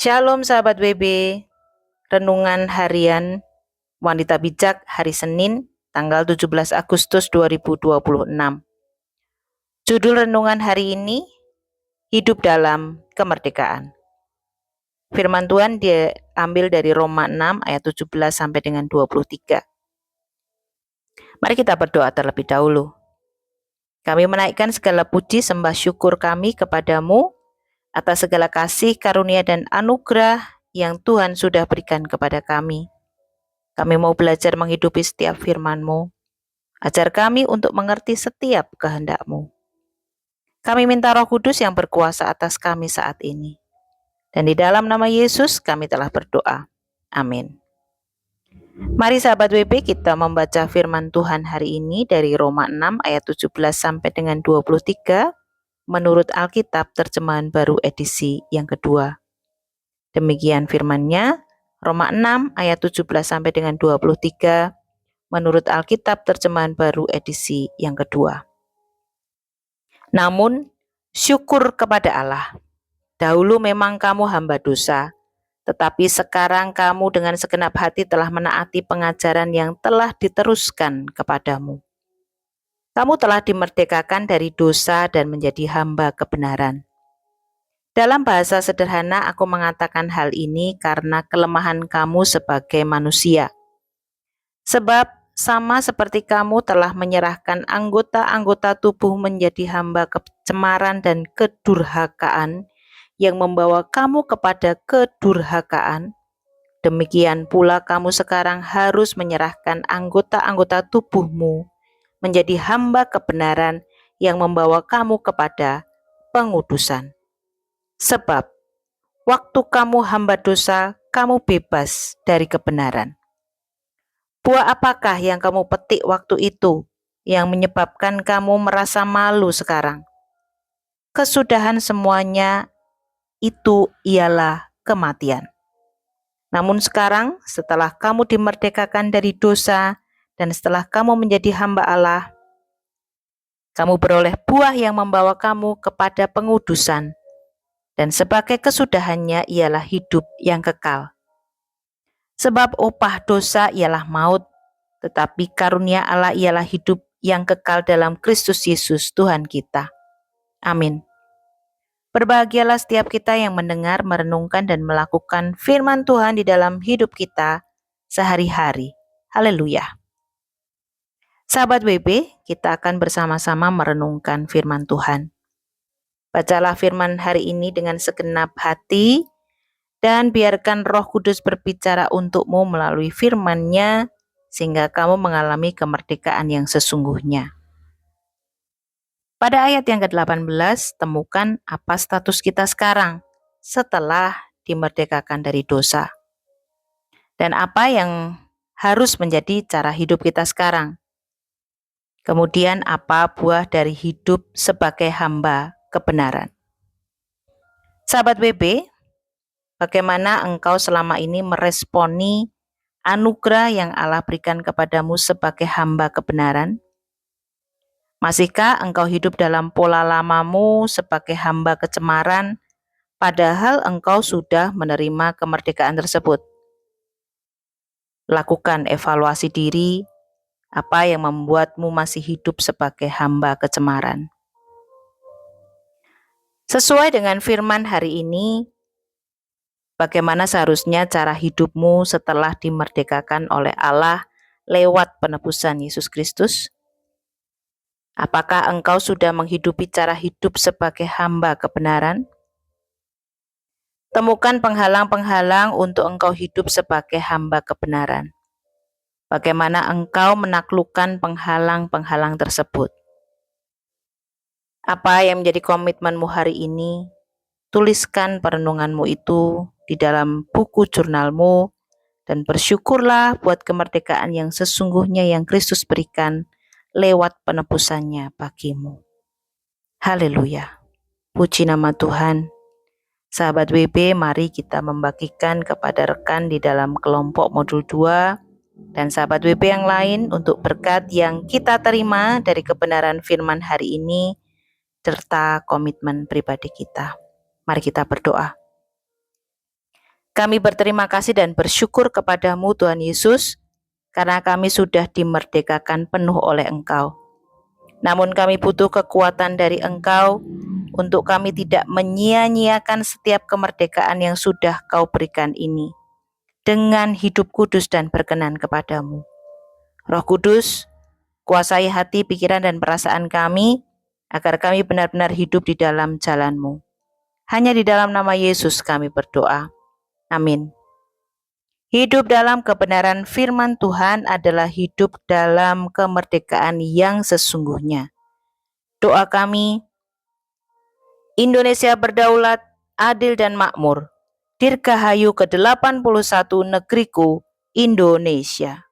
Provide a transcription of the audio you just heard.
Shalom sahabat WB, Renungan Harian Wanita Bijak hari Senin, tanggal 17 Agustus 2026. Judul renungan hari ini, Hidup dalam Kemerdekaan. Firman Tuhan diambil dari Roma 6 ayat 17 sampai dengan 23. Mari kita berdoa terlebih dahulu. Kami menaikkan segala puji sembah syukur kami kepadamu atas segala kasih, karunia, dan anugerah yang Tuhan sudah berikan kepada kami. Kami mau belajar menghidupi setiap firman-Mu. Ajar kami untuk mengerti setiap kehendak-Mu. Kami minta Roh Kudus yang berkuasa atas kami saat ini. Dan di dalam nama Yesus kami telah berdoa. Amin. Mari sahabat WB, kita membaca firman Tuhan hari ini dari Roma 6 ayat 17 sampai dengan 23 menurut Alkitab terjemahan baru edisi yang kedua. Demikian firman-Nya, Roma 6 ayat 17 sampai dengan 23 menurut Alkitab terjemahan baru edisi yang kedua. Namun, syukur kepada Allah. Dahulu memang kamu hamba dosa, tetapi sekarang kamu dengan segenap hati telah menaati pengajaran yang telah diteruskan kepadamu. Kamu telah dimerdekakan dari dosa dan menjadi hamba kebenaran. Dalam bahasa sederhana, aku mengatakan hal ini karena kelemahan kamu sebagai manusia. Sebab sama seperti kamu telah menyerahkan anggota-anggota tubuh menjadi hamba kecemaran dan kedurhakaan yang membawa kamu kepada kedurhakaan, demikian pula kamu sekarang harus menyerahkan anggota-anggota tubuhmu menjadi hamba kebenaran yang membawa kamu kepada pengudusan. Sebab waktu kamu hamba dosa, kamu bebas dari kebenaran. Buah apakah yang kamu petik waktu itu yang menyebabkan kamu merasa malu sekarang? Kesudahan semuanya itu ialah kematian. Namun sekarang, setelah kamu dimerdekakan dari dosa dan setelah kamu menjadi hamba Allah, kamu beroleh buah yang membawa kamu kepada pengudusan. Dan sebagai kesudahannya ialah hidup yang kekal. Sebab upah dosa ialah maut, tetapi karunia Allah ialah hidup yang kekal dalam Kristus Yesus Tuhan kita. Amin. Berbahagialah setiap kita yang mendengar, merenungkan, dan melakukan firman Tuhan di dalam hidup kita sehari-hari. Haleluya. Sahabat WB, kita akan bersama-sama merenungkan firman Tuhan. Bacalah firman hari ini dengan segenap hati dan biarkan Roh Kudus berbicara untukmu melalui firman-Nya sehingga kamu mengalami kemerdekaan yang sesungguhnya. Pada ayat yang ke-18, temukan apa status kita sekarang setelah dimerdekakan dari dosa. Dan apa yang harus menjadi cara hidup kita sekarang. Kemudian apa buah dari hidup sebagai hamba kebenaran. Sahabat WB, bagaimana engkau selama ini meresponi anugerah yang Allah berikan kepadamu sebagai hamba kebenaran? Masihkah engkau hidup dalam pola lamamu sebagai hamba kecemaran, padahal engkau sudah menerima kemerdekaan tersebut? Lakukan evaluasi diri, apa yang membuatmu masih hidup sebagai hamba kecemaran. Sesuai dengan firman hari ini, bagaimana seharusnya cara hidupmu setelah dimerdekakan oleh Allah lewat penebusan Yesus Kristus? Apakah engkau sudah menghidupi cara hidup sebagai hamba kebenaran? Temukan penghalang-penghalang untuk engkau hidup sebagai hamba kebenaran. Bagaimana engkau menaklukkan penghalang-penghalang tersebut? Apa yang menjadi komitmenmu hari ini? Tuliskan perenunganmu itu di dalam buku jurnalmu dan bersyukurlah buat kemerdekaan yang sesungguhnya yang Kristus berikan lewat penebusannya bagimu. Haleluya. Puji nama Tuhan. Sahabat WB, mari kita membagikan kepada rekan di dalam kelompok modul 2 dan sahabat WB yang lain untuk berkat yang kita terima dari kebenaran firman hari ini serta komitmen pribadi kita. Mari kita berdoa. Kami berterima kasih dan bersyukur kepadamu Tuhan Yesus, karena kami sudah dimerdekakan penuh oleh Engkau. Namun kami butuh kekuatan dari Engkau untuk kami tidak menyia-nyiakan setiap kemerdekaan yang sudah Kau berikan ini, dengan hidup kudus dan berkenan kepadamu. Roh Kudus, kuasai hati, pikiran, dan perasaan kami, agar kami benar-benar hidup di dalam jalan-Mu. Hanya di dalam nama Yesus kami berdoa. Amin. Hidup dalam kebenaran firman Tuhan adalah hidup dalam kemerdekaan yang sesungguhnya. Doa kami, Indonesia berdaulat, adil dan makmur. Dirgahayu ke-81 negeriku, Indonesia.